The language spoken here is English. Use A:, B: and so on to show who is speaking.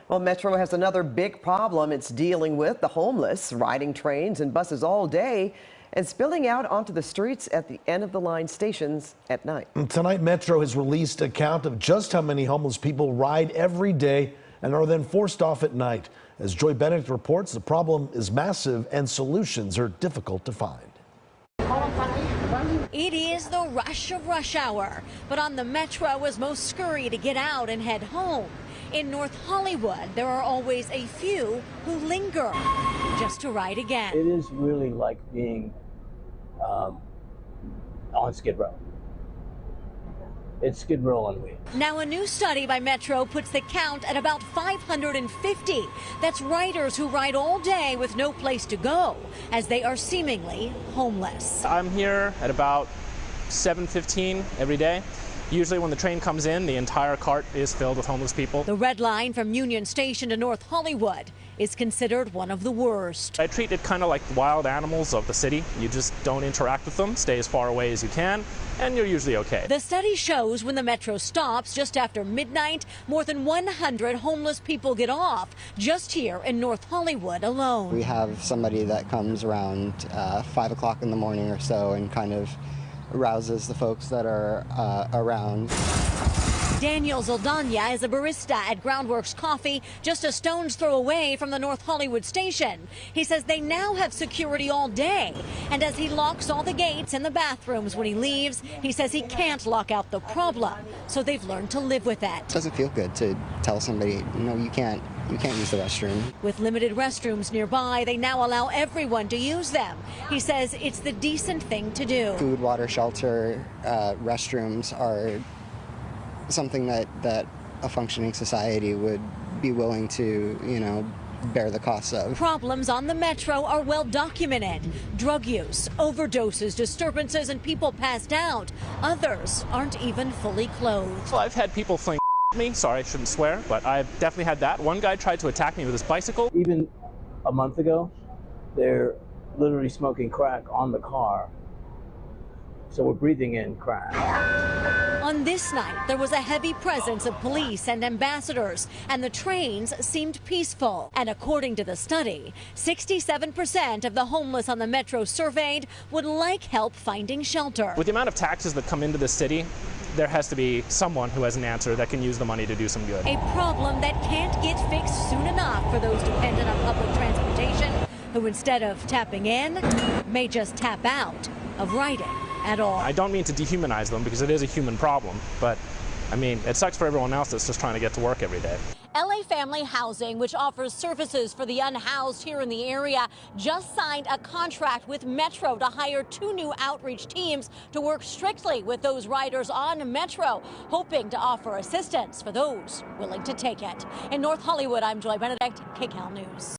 A: Well, Metro has another big problem it's dealing with: the homeless riding trains and buses all day and spilling out onto the streets at the end of the line stations at night.
B: Tonight, Metro has released a count of just how many homeless people ride every day and are then forced off at night. As Benedict reports, the problem is massive and solutions are difficult to find.
C: It is the rush of rush hour, but on the Metro as most scurry to get out and head home. In North Hollywood, there are always a few who linger just to ride again.
D: It is really like being on Skid Row. It's Skid Row on wheels.
C: Now, a new study by Metro puts the count at about 550. That's riders who ride all day with no place to go, as they are seemingly homeless.
E: I'm here at about 7:15 every day. Usually when the train comes in, the entire cart is filled with homeless people.
C: The red line from Union Station to North Hollywood is considered one of the worst.
E: I treat it kind of like wild animals of the city. You just don't interact with them, stay as far away as you can, and you're usually okay.
C: The study shows when the Metro stops just after midnight, more than 100 homeless people get off just here in North Hollywood alone.
F: We have somebody that comes around 5 o'clock in the morning or so and kind of rouses the folks that are around.
C: Daniel Zaldana is a barista at Groundworks Coffee, just a stone's throw away from the North Hollywood station. He says they now have security all day, and as he locks all the gates and the bathrooms when he leaves, he says he can't lock out the problem, so they've learned to live with it.
F: It doesn't feel good to tell somebody, no, you can't use the restroom.
C: With limited restrooms nearby, they now allow everyone to use them. He says it's the decent thing to do.
F: Food, water, shelter, restrooms are something that a functioning society would be willing to, bear the costs of.
C: Problems on the Metro are well documented. Drug use, overdoses, disturbances, and people passed out. Others aren't even fully clothed.
E: Well, I've had people fling me. Sorry, I shouldn't swear, but I've definitely had that. One guy tried to attack me with his bicycle.
D: Even a month ago, they're literally smoking crack on the car. So we're breathing in crack.
C: On this night, there was a heavy presence of police and ambassadors, and the trains seemed peaceful. And according to the study, 67% of the homeless on the Metro surveyed would like help finding shelter.
E: With the amount of taxes that come into the city, there has to be someone who has an answer that can use the money to do some good.
C: A problem that can't get fixed soon enough for those dependent on public transportation, who instead of tapping in, may just tap out of riding at all.
E: I don't mean to dehumanize them because it is a human problem, but I mean, it sucks for everyone else that's just trying to get to work every day.
C: LA Family Housing, which offers services for the unhoused here in the area, just signed a contract with Metro to hire 2 new outreach teams to work strictly with those riders on Metro, hoping to offer assistance for those willing to take it. In North Hollywood, I'm Benedict, KCAL News.